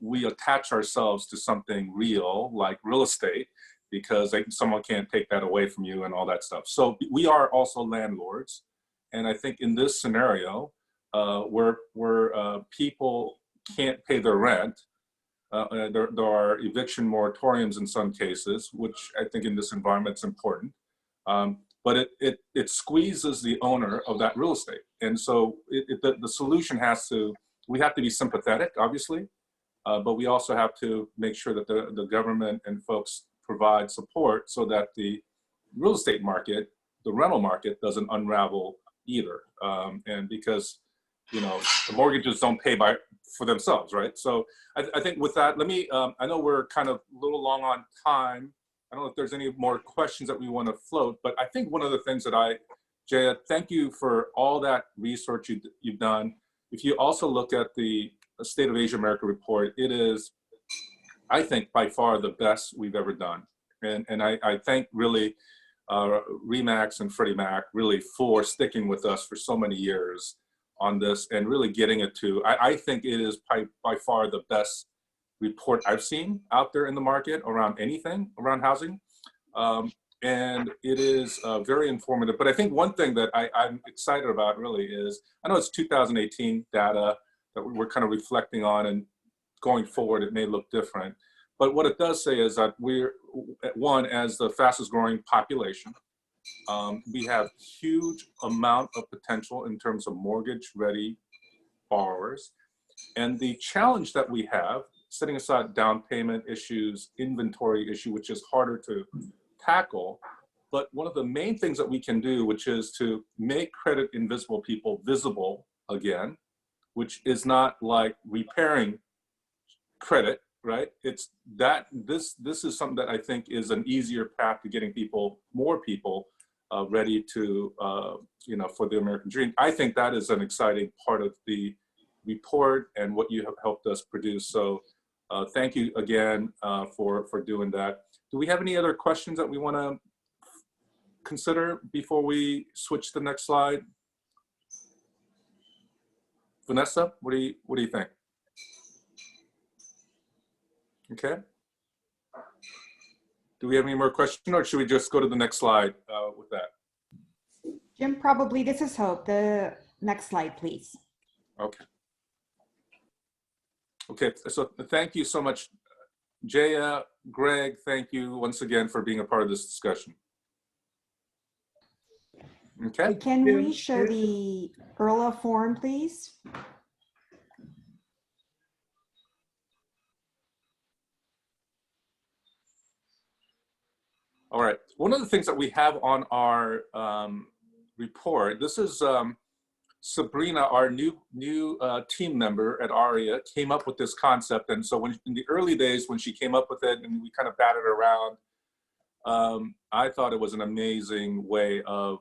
We attach ourselves to something real, like real estate, because someone can't take that away from you and all that stuff. So we are also landlords. And I think in this scenario, where people can't pay their rent, there are eviction moratoriums in some cases, which I think in this environment is important. But it squeezes the owner of that real estate. And so the solution we have to be sympathetic, obviously, but we also have to make sure that the government and folks provide support so that the real estate market, the rental market, doesn't unravel either. And because, the mortgages don't pay for themselves, right? So I think with that, let me, I know we're kind of a little long on time. I don't know if there's any more questions that we want to float, but I think one of the things that Jaya, thank you for all that research you've done. If you also look at the State of Asia America report, it is, I think, by far the best we've ever done. And I thank really Remax and Freddie Mac really for sticking with us for so many years on this and really getting it to, I think it is by far the best report I've seen out there in the market around anything around housing. And it is very informative. But I think one thing that I'm excited about really is, I know it's 2018 data that we're kind of reflecting on, and going forward it may look different. But what it does say is that we're, one, as the fastest growing population, we have huge amount of potential in terms of mortgage ready borrowers. And the challenge that we have, setting aside down payment issues, inventory issue, which is harder to tackle. But one of the main things that we can do, which is to make credit invisible people visible again, which is not like repairing credit, right? It's that this is something that I think is an easier path to getting people, more people, ready to, you know, for the American dream. I think that is an exciting part of the report and what you have helped us produce. So thank you again for doing that. Do we have any other questions that we want to consider before we switch to the next slide? Vanessa, what do you think? Okay. Do we have any more questions, or should we just go to the next slide with that? Jim, probably. This is Hope. The next slide, please. Okay. Okay, so thank you so much, Jaya, Greg, thank you once again for being a part of this discussion. Okay. Can we show the AREAA form, please? All right. One of the things that we have on our report, this is Sabrina, our new team member at AREAA, came up with this concept. And so when, in the early days when she came up with it and we kind of batted around, I thought it was an amazing way of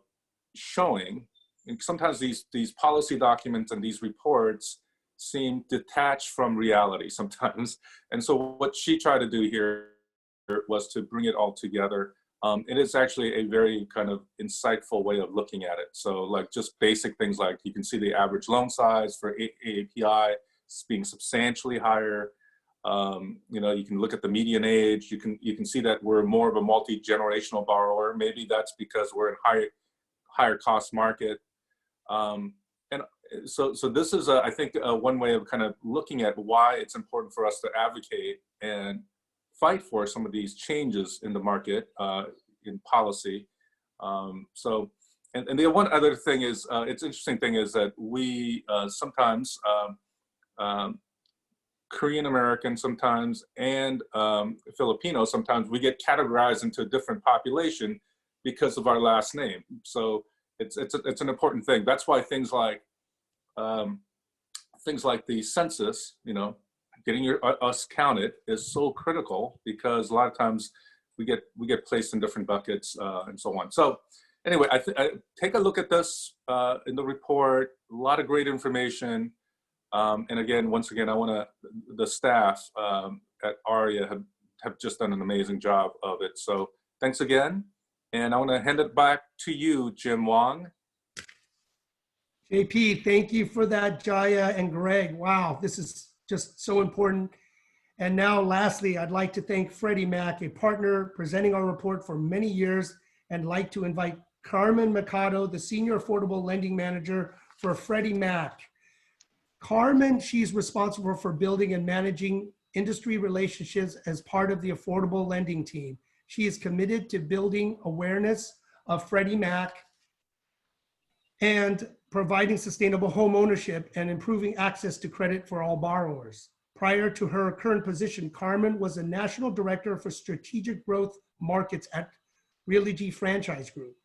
showing. And sometimes these policy documents and these reports seem detached from reality sometimes. And so what she tried to do here was to bring it all together. It is actually a very kind of insightful way of looking at it. So like just basic things like you can see the average loan size for AAPI being substantially higher. You know, you can look at the median age. You can see that we're more of a multi-generational borrower. Maybe that's because we're in higher cost market. And so this is, I think, one way of kind of looking at why it's important for us to advocate and fight for some of these changes in the market, in policy. So, and the one other thing is, it's interesting thing is that we sometimes, Korean American sometimes, and Filipino sometimes, we get categorized into a different population because of our last name. So it's an important thing. That's why things like the census, you know, getting us counted is so critical, because a lot of times we get placed in different buckets and so on. So anyway, I take a look at this in the report. A lot of great information, and again, once again, I want to, the staff at AREAA have just done an amazing job of it. So thanks again, and I want to hand it back to you, Jim Huang. JP, thank you for that, Jaya and Greg. Wow, this is just so important. And now lastly, I'd like to thank Freddie Mac, a partner presenting our report for many years, and like to invite Carmen Mercado, the Senior Affordable Lending Manager for Freddie Mac. Carmen, she's responsible for building and managing industry relationships as part of the affordable lending team. She is committed to building awareness of Freddie Mac and providing sustainable home ownership and improving access to credit for all borrowers. Prior to her current position, Carmen was a National Director for Strategic Growth Markets at Reagan Franchise Group,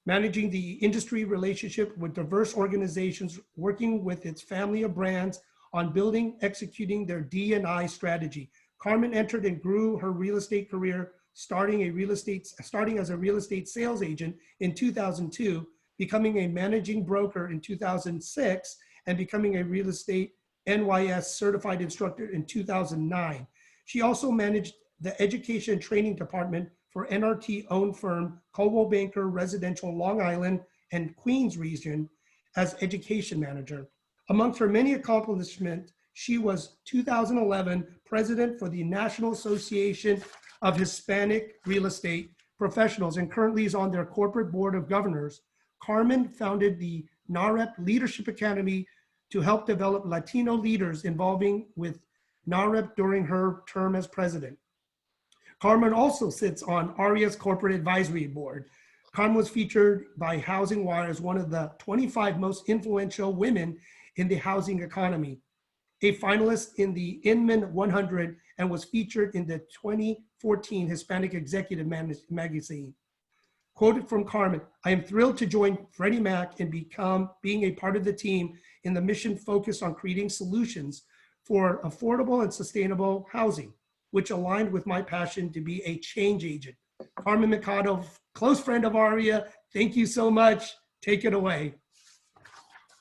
managing the industry relationship with diverse organizations, working with its family of brands on building, executing their D&I strategy. Carmen entered and grew her real estate career, starting as a real estate sales agent in 2002, becoming a managing broker in 2006, and becoming a real estate NYS certified instructor in 2009. She also managed the education and training department for NRT-owned firm Coldwell Banker Residential Long Island and Queens region as education manager. Amongst her many accomplishments, she was 2011 president for the National Association of Hispanic Real Estate Professionals and currently is on their corporate board of governors. Carmen founded the NAREP Leadership Academy to help develop Latino leaders involving with NAREP during her term as president. Carmen also sits on AREAA's corporate advisory board. Carmen was featured by Housing Wire as one of the 25 most influential women in the housing economy, a finalist in the Inman 100, and was featured in the 2014 Hispanic Executive Magazine. Quoted from Carmen, "I am thrilled to join Freddie Mac and being a part of the team in the mission focused on creating solutions for affordable and sustainable housing, which aligned with my passion to be a change agent." Carmen Mikado, close friend of AREAA, thank you so much. Take it away.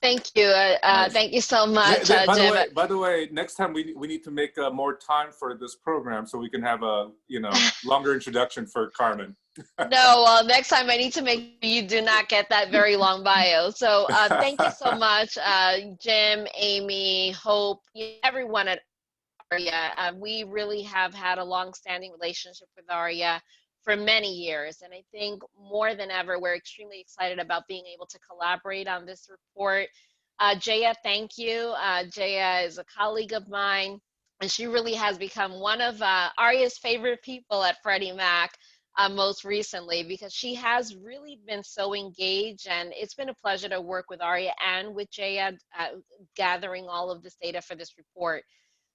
Thank you. Nice. Thank you so much, By Jim. the way, next time we need to make more time for this program so we can have a longer introduction for Carmen. No, well, next time I need to make sure you do not get that very long bio. So thank you so much, Jim, Amy, Hope, everyone at AREAA. We really have had a long-standing relationship with AREAA for many years. And I think more than ever, we're extremely excited about being able to collaborate on this report. Jaya, thank you. Jaya is a colleague of mine, and she really has become one of AREAA's favorite people at Freddie Mac most recently, because she has really been so engaged, and it's been a pleasure to work with AREAA and with Jaya gathering all of this data for this report.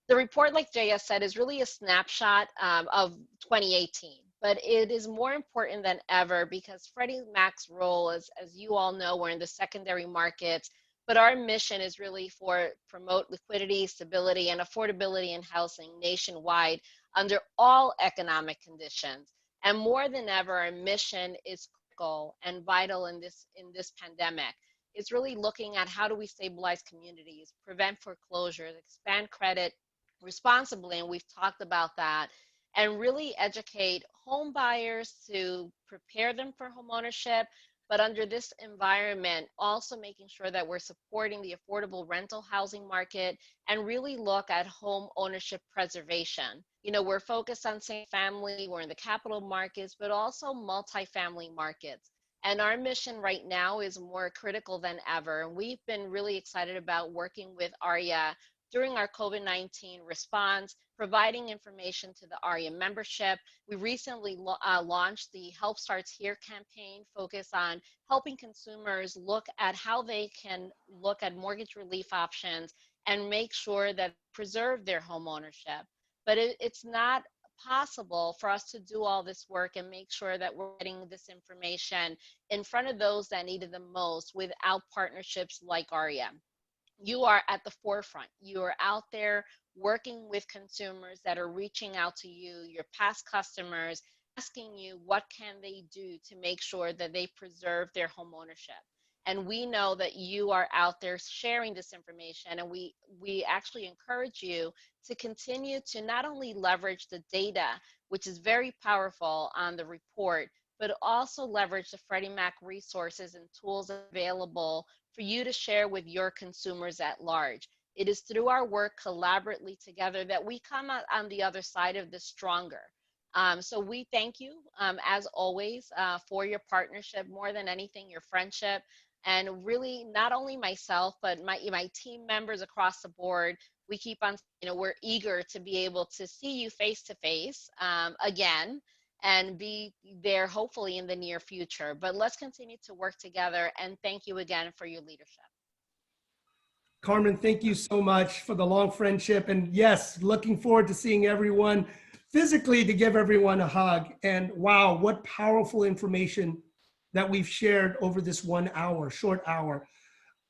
The report, like Jaya said, is really a snapshot of 2018. But it is more important than ever because Freddie Mac's role, as you all know, we're in the secondary markets, but our mission is really for promote liquidity, stability, and affordability in housing nationwide under all economic conditions. And more than ever, our mission is critical and vital in this pandemic. It's really looking at how do we stabilize communities, prevent foreclosures, expand credit responsibly, and we've talked about that, and really educate home buyers to prepare them for home ownership, but under this environment, also making sure that we're supporting the affordable rental housing market and really look at home ownership preservation. We're focused on single family, we're in the capital markets, but also multifamily markets. And our mission right now is more critical than ever. And we've been really excited about working with AREAA during our COVID-19 response, providing information to the AREAA membership. We recently launched the Help Starts Here campaign, focused on helping consumers look at how they can look at mortgage relief options and make sure that preserve their home ownership. But it's not possible for us to do all this work and make sure that we're getting this information in front of those that need it the most without partnerships like AREAA. You are at the forefront. You are out there working with consumers that are reaching out to you, your past customers, asking you what can they do to make sure that they preserve their home ownership. And we know that you are out there sharing this information, and we actually encourage you to continue to not only leverage the data, which is very powerful on the report, but also leverage the Freddie Mac resources and tools available for you to share with your consumers at large. It is through our work collaboratively together that we come out on the other side of this stronger. So we thank you, as always, for your partnership, more than anything, your friendship, and really not only myself, but my team members across the board. We keep on, we're eager to be able to see you face to face again, and be there hopefully in the near future. But let's continue to work together, and thank you again for your leadership. Carmen, thank you so much for the long friendship. And yes, looking forward to seeing everyone physically, to give everyone a hug. And wow, what powerful information that we've shared over this 1 hour, short hour.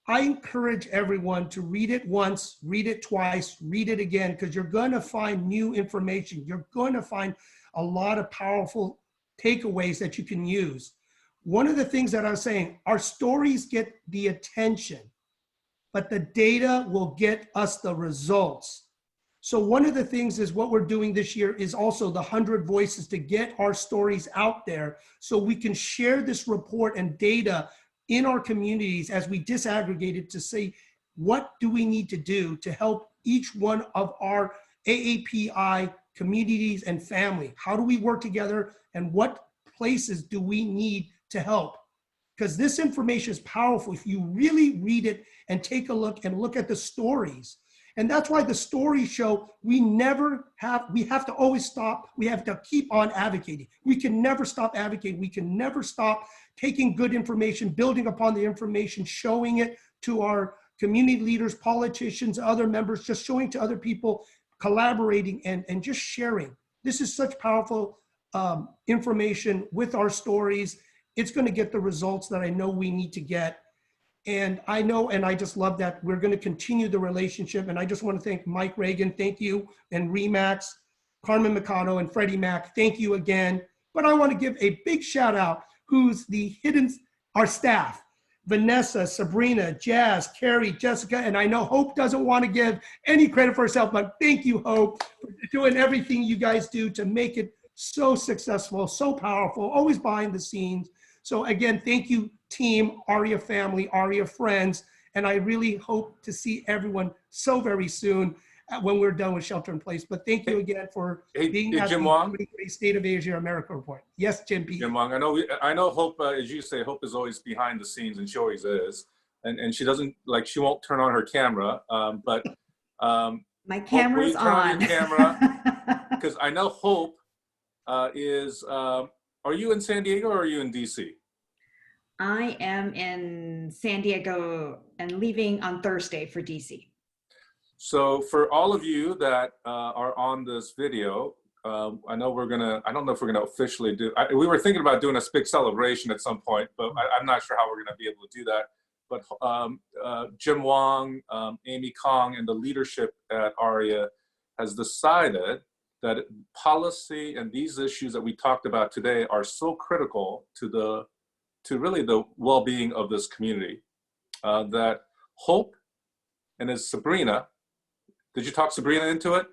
I encourage everyone to read it once, read it twice, read it again, because you're going to find new information. You're going to find a lot of powerful takeaways that you can use. One of the things that I was saying, our stories get the attention, but the data will get us the results. So one of the things is what we're doing this year is also the 100 voices to get our stories out there so we can share this report and data in our communities as we disaggregate it to say, what do we need to do to help each one of our AAPI communities and family? How do we work together, and what places do we need to help? Because this information is powerful if you really read it and take a look and look at the stories. And that's why the stories show we have to always stop. We have to keep on advocating. We can never stop advocating. We can never stop taking good information, building upon the information, showing it to our community leaders, politicians, other members, just showing to other people, collaborating and just sharing. This is such powerful information with our stories. It's going to get the results that I know we need to get. And I know, and I just love that we're going to continue the relationship. And I just want to thank Mike Reagan, thank you, and Remax, Carmen Mikado, and Freddie Mac, thank you again. But I want to give a big shout out who's our staff, Vanessa, Sabrina, Jazz, Carrie, Jessica, and I know Hope doesn't want to give any credit for herself, but thank you, Hope, for doing everything you guys do to make it so successful, so powerful, always behind the scenes. So again, thank you, team, AREAA family, AREAA friends, and I really hope to see everyone so very soon when we're done with Shelter in Place. But thank you again for being at the 2020 State of Asia America report. Yes, Jim P. Jim Huang, I know Hope, as you say, Hope is always behind the scenes, and she always is. And she doesn't, like, she won't turn on her camera, but My camera's on. Your camera, because I know Hope are you in San Diego or are you in DC? I am in San Diego and leaving on Thursday for DC. So for all of you that are on this video, I know I don't know if we're gonna officially we were thinking about doing a big celebration at some point, but I'm not sure how we're gonna be able to do that. But Jim Huang, Amy Kong, and the leadership at AREAA has decided that policy and these issues that we talked about today are so critical to really the well-being of this community that Hope and his Sabrina, did you talk Sabrina into it?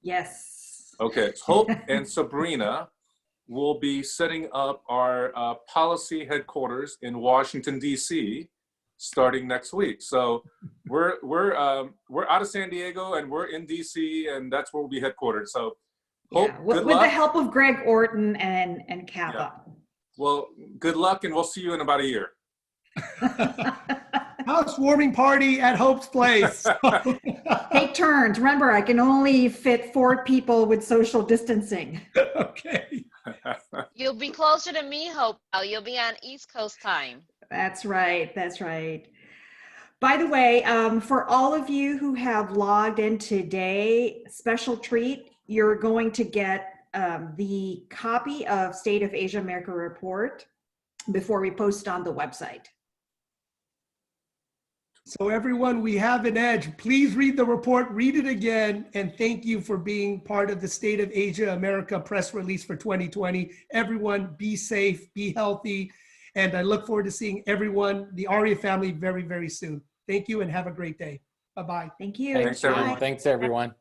Yes. Okay, Hope and Sabrina will be setting up our policy headquarters in Washington, D.C. starting next week. So we're out of San Diego and we're in D.C. and that's where we'll be headquartered. So Hope, Yeah, good with luck. the help of Greg Orton and Kappa. Yeah. Well, good luck and we'll see you in about a year. Housewarming party at Hope's place. Take turns. Remember, I can only fit 4 people with social distancing. Okay. You'll be closer to me, Hope. You'll be on East Coast time. That's right. That's right. By the way, for all of you who have logged in today, special treat, you're going to get the copy of State of Asia America report before we post it on the website. So everyone, we have an edge. Please read the report, read it again, and thank you for being part of the State of Asia America press release for 2020. Everyone, be safe, be healthy, and I look forward to seeing everyone, the AREAA family, very, very soon. Thank you and have a great day. Bye-bye. Thank you. Thanks, everyone. Bye. Thanks, everyone.